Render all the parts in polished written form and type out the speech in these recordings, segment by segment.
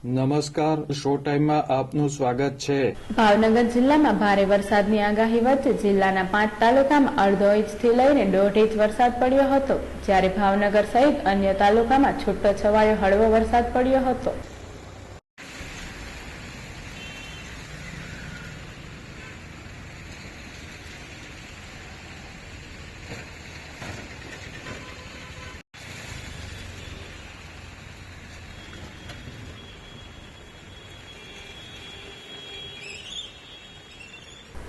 નમસ્કાર, શો ટાઈમમાં આપનું સ્વાગત છે। ભાવનગર જિલ્લામાં ભારે વરસાદની આગાહી વચ્ચે જિલ્લાના 5 તાલુકામાં અડધો ઇંચથી લઈને 1.5 ઇંચ વરસાદ પડ્યો હતો, જ્યારે ભાવનગર સહિત અન્ય તાલુકામાં છૂટોછવાયો હળવો વરસાદ પડ્યો હતો।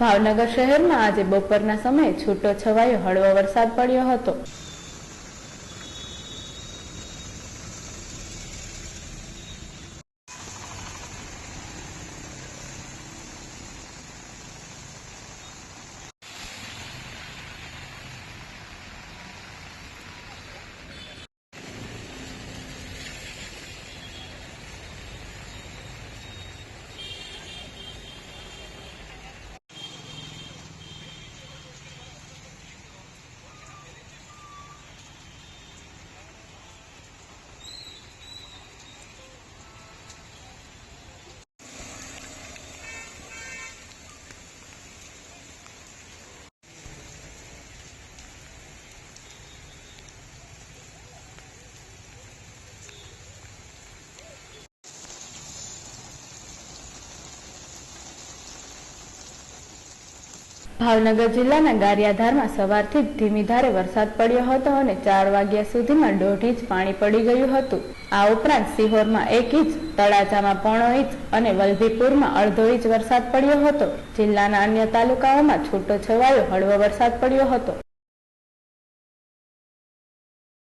ભાવનગર શહેરમાં આજે બપોરના સમયે છૂટોછવાયો હળવો વરસાદ પડ્યો હતો। ભાવનગર જિલ્લાના ગારિયાધારમાં સવારથી જ ધીમી ધારે વરસાદ પડ્યો હતો અને 4 વાગ્યા સુધીમાં 1.5 ઇંચ પાણી પડી ગયું હતું। આ ઉપરાંત સિહોરમાં 1 ઇંચ, તળાજામાં 1.5 ઇંચ અને વલભીપુરમાં અડધો ઇંચ વરસાદ પડ્યો હતો। જિલ્લાના અન્ય તાલુકાઓમાં છૂટોછવાયો હળવો વરસાદ પડ્યો હતો।